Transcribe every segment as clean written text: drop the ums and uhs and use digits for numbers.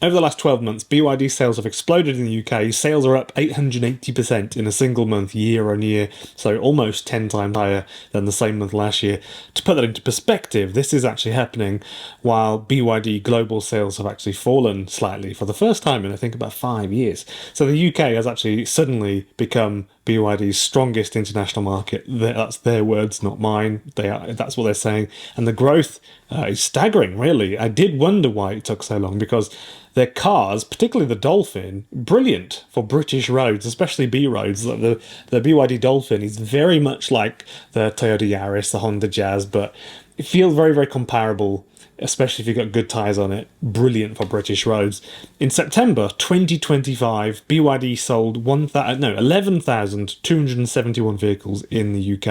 Over the last 12 months, BYD sales have exploded in the UK. Sales are up 880% in a single month, year on year, so almost 10 times higher than the same month last year. To put that into perspective, this is actually happening while BYD global sales have actually fallen slightly for the first time in, I think, about 5 years. So the UK has actually suddenly become BYD's strongest international market. That's their words, not mine. That's what they're saying. And the growth is staggering, really. I did wonder why it took so long, because their cars, particularly the Dolphin, brilliant for British roads, especially B roads. The BYD Dolphin is very much like the Toyota Yaris, the Honda Jazz, but it feels very, very comparable, especially if you've got good tyres on it. Brilliant for British roads. In September 2025, BYD sold 11,271 vehicles in the UK.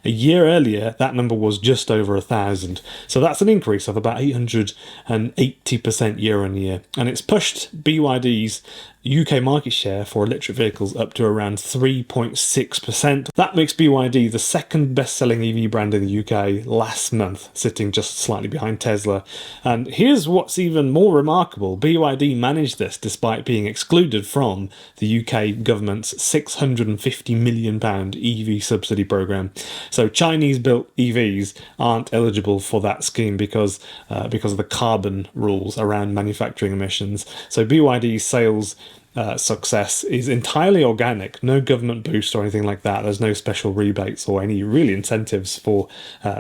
A year earlier, that number was just over 1,000. So that's an increase of about 880% year on year. And it's pushed BYD's UK market share for electric vehicles up to around 3.6%. That makes BYD the second best-selling EV brand in the UK last month, sitting just slightly behind Tesla. And here's what's even more remarkable. BYD managed this despite being excluded from the UK government's £650 million EV subsidy programme. So Chinese-built EVs aren't eligible for that scheme because of the carbon rules around manufacturing emissions. So BYD's sales success is entirely organic, no government boost or anything like that. There's no special rebates or any really incentives for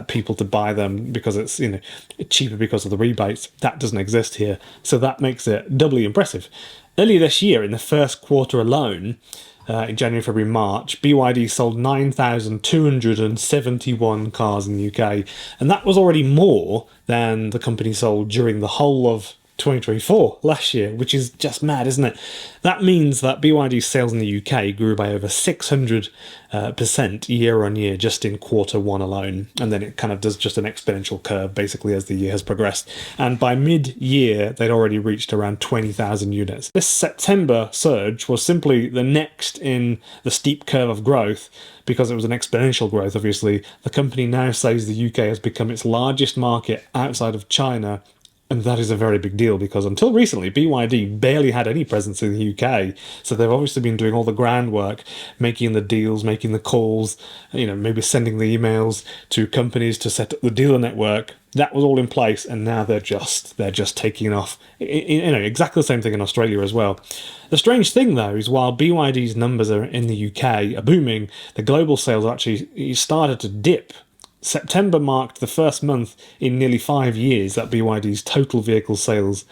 people to buy them because it's cheaper because of the rebates. That doesn't exist here, so that makes it doubly impressive. Earlier this year, in the first quarter alone, in January, February, March, BYD sold 9,271 cars in the UK, and that was already more than the company sold during the whole of 2024 last year, which is just mad, isn't it? That means that BYD's sales in the UK grew by over 600% year on year just in quarter one alone, and then it kind of does just an exponential curve basically as the year has progressed, and by mid-year they'd already reached around 20,000 units. This September surge was simply the next in the steep curve of growth. Because it was an exponential growth, obviously, the company now says the UK has become its largest market outside of China. And that is a very big deal because until recently, BYD barely had any presence in the UK. So they've obviously been doing all the groundwork, making the deals, making the calls, maybe sending the emails to companies to set up the dealer network. That was all in place, and now they're just taking off. Exactly the same thing in Australia as well. The strange thing, though, is while BYD's numbers are in the UK are booming, the global sales actually started to dip. September marked the first month in nearly 5 years that BYD's total vehicle sales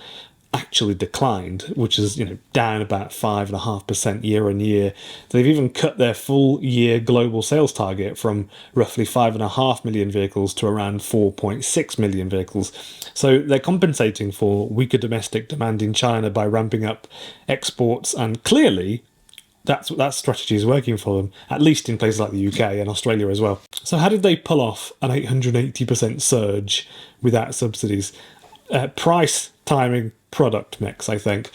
actually declined, which is down about 5.5% year on year. They've even cut their full year global sales target from roughly 5.5 million vehicles to around 4.6 million vehicles. So they're compensating for weaker domestic demand in China by ramping up exports, and clearly that strategy is working for them, at least in places like the UK and Australia as well. So how did they pull off an 880% surge without subsidies? Price, timing, product mix, I think.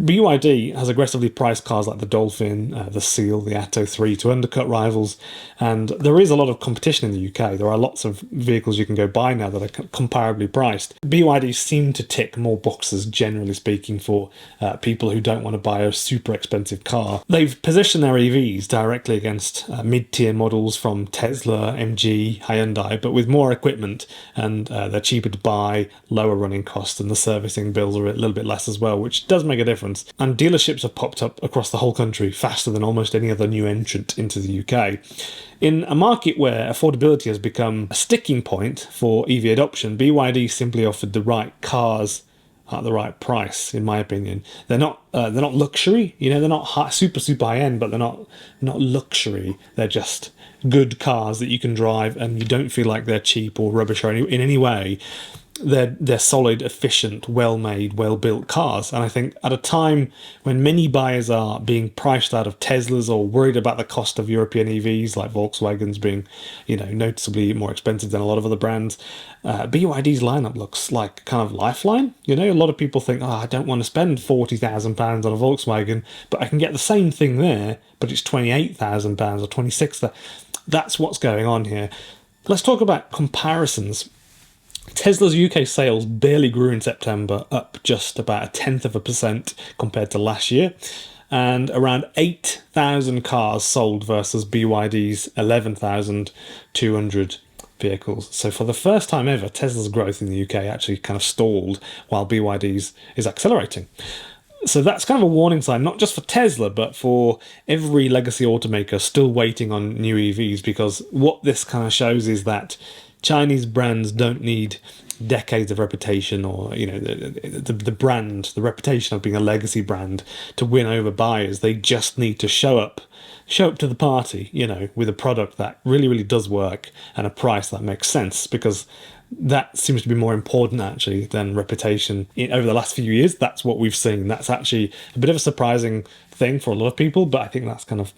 BYD has aggressively priced cars like the Dolphin, the Seal, the Atto 3 to undercut rivals, and there is a lot of competition in the UK. There are lots of vehicles you can go buy now that are comparably priced. BYD seem to tick more boxes, generally speaking, for people who don't want to buy a super expensive car. They've positioned their EVs directly against mid-tier models from Tesla, MG, Hyundai, but with more equipment, and they're cheaper to buy, lower running costs, and the servicing bills are a little bit less as well, which does make a difference. And dealerships have popped up across the whole country faster than almost any other new entrant into the UK. In a market where affordability has become a sticking point for EV adoption, BYD simply offered the right cars at the right price, in my opinion. They're not luxury, they're not super high end, but they're not luxury. They're just good cars that you can drive, and you don't feel like they're cheap or rubbish or in any way. They're solid, efficient, well-made, well-built cars. And I think at a time when many buyers are being priced out of Teslas or worried about the cost of European EVs, like Volkswagen's being, noticeably more expensive than a lot of other brands, BYD's lineup looks like kind of lifeline. A lot of people think, I don't want to spend £40,000 on a Volkswagen, but I can get the same thing there, but it's £28,000 or £26,000. That's what's going on here. Let's talk about comparisons. Tesla's UK sales barely grew in September, up just about 0.1% compared to last year, and around 8,000 cars sold versus BYD's 11,200 vehicles. So for the first time ever, Tesla's growth in the UK actually kind of stalled while BYD's is accelerating. So that's kind of a warning sign, not just for Tesla, but for every legacy automaker still waiting on new EVs, because what this kind of shows is that Chinese brands don't need decades of reputation, or the brand, the reputation of being a legacy brand to win over buyers. They just need to show up to the party, with a product that really, really does work and a price that makes sense, because that seems to be more important actually than reputation. Over the last few years, that's what we've seen. That's actually a bit of a surprising thing for a lot of people, but I think that's kind of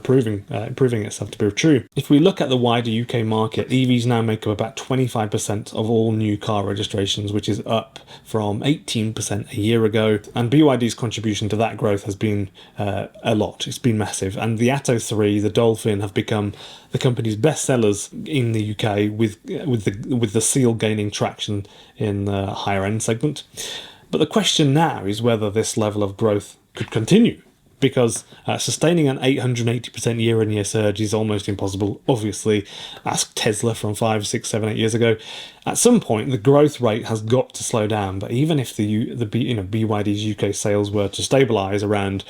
proving itself to be true. If we look at the wider UK market, EVs now make up about 25% of all new car registrations, which is up from 18% a year ago. And BYD's contribution to that growth has been a lot. It's been massive. And the Atto 3, the Dolphin, have become the company's best sellers in the UK, with the Seal gaining traction in the higher end segment. But the question now is whether this level of growth could continue, because sustaining an 880% year-on-year surge is almost impossible. Obviously, ask Tesla from 5, 6, 7, 8 years ago. At some point, the growth rate has got to slow down. But even if BYD's UK sales were to stabilise around,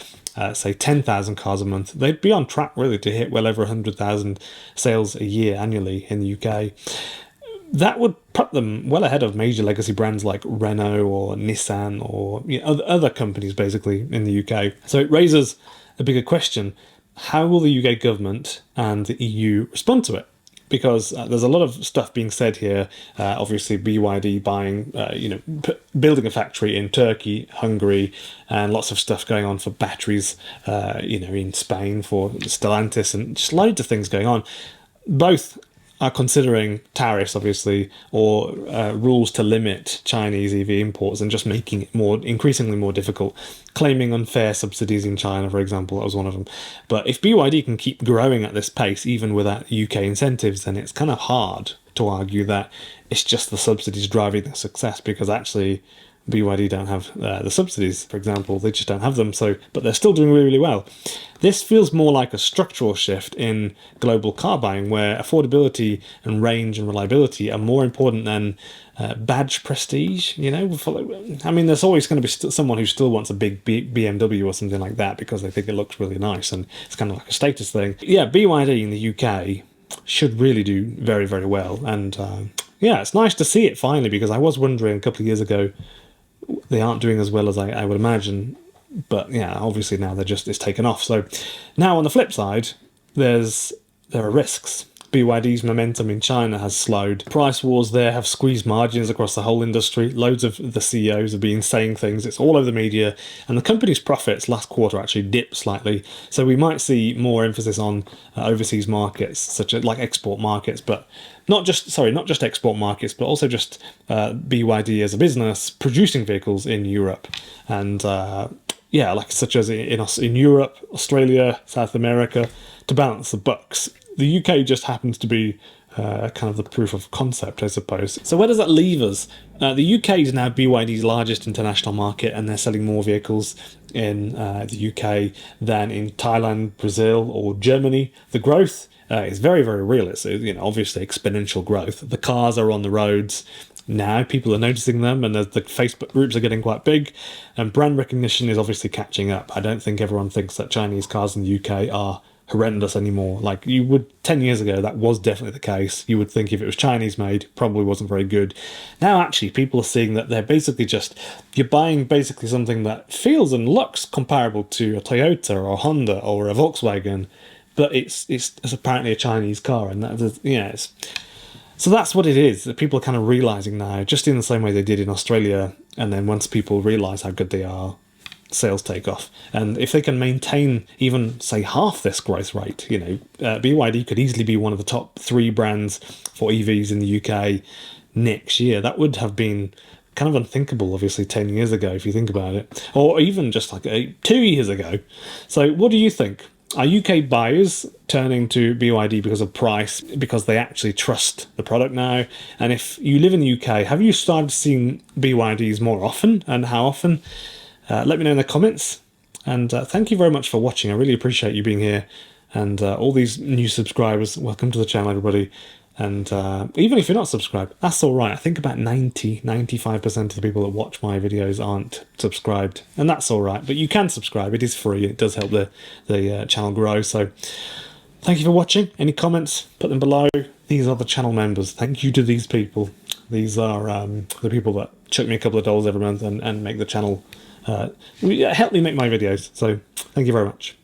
say, 10,000 cars a month, they'd be on track really to hit well over 100,000 sales a year annually in the UK. That would put them well ahead of major legacy brands like Renault or Nissan or other companies basically in the UK. So it raises a bigger question: how will the UK government and the EU respond to it? Because there's a lot of stuff being said here. Obviously, BYD buying, building a factory in Turkey, Hungary, and lots of stuff going on for batteries, in Spain for Stellantis, and just loads of things going on. Both are considering tariffs, obviously, or rules to limit Chinese EV imports and just making it increasingly more difficult, claiming unfair subsidies in China, for example. That was one of them. But if BYD can keep growing at this pace, even without UK incentives, then it's kind of hard to argue that it's just the subsidies driving the success, because actually BYD don't have the subsidies, for example. They just don't have them. But they're still doing really, really well. This feels more like a structural shift in global car buying, where affordability and range and reliability are more important than badge prestige. I mean, there's always going to be someone who still wants a big BMW or something like that because they think it looks really nice and it's kind of like a status thing. Yeah, BYD in the UK should really do very, very well. And it's nice to see it finally, because I was wondering a couple of years ago they aren't doing as well as I would imagine. But yeah, obviously now it's taken off. So now on the flip side, there are risks. BYD's momentum in China has slowed. Price wars there have squeezed margins across the whole industry. Loads of the CEOs have been saying things. It's all over the media. And the company's profits last quarter actually dipped slightly. So we might see more emphasis on overseas markets, such as like export markets, but not just export markets, but also just BYD as a business producing vehicles in Europe. And such as in Europe, Australia, South America, to balance the bucks. The UK just happens to be kind of the proof of concept, I suppose. So where does that leave us? The UK is now BYD's largest international market, and they're selling more vehicles in the UK than in Thailand, Brazil, or Germany. The growth is very, very real. It's obviously exponential growth. The cars are on the roads now. People are noticing them, and the Facebook groups are getting quite big, and brand recognition is obviously catching up. I don't think everyone thinks that Chinese cars in the UK are horrendous anymore. Like you would 10 years ago, that was definitely the case. You would think if it was Chinese made, probably wasn't very good. Now actually people are seeing that they're basically you're buying basically something that feels and looks comparable to a Toyota or a Honda or a Volkswagen, but it's apparently a Chinese car, and so that's what it is, that people are kind of realising now, just in the same way they did in Australia. And then once people realise how good they are, sales take off. And if they can maintain even, say, half this growth rate, BYD could easily be one of the top 3 brands for EVs in the UK next year. That would have been kind of unthinkable, obviously, 10 years ago, if you think about it, or even just like 2 years ago. So what do you think? Are UK buyers turning to BYD because of price, because they actually trust the product now? And if you live in the UK, have you started seeing BYDs more often, and how often? Let me know in the comments. And thank you very much for watching. I really appreciate you being here. And all these new subscribers, welcome to the channel, everybody. And even if you're not subscribed, that's all right. I think about 95% of the people that watch my videos aren't subscribed, and that's all right. But you can subscribe. It is free. It does help the channel grow. So thank you for watching. Any comments, put them below. These are the channel members. Thank you to these people. These are the people that chuck me a couple of dollars every month and make the channel, help me make my videos. So thank you very much.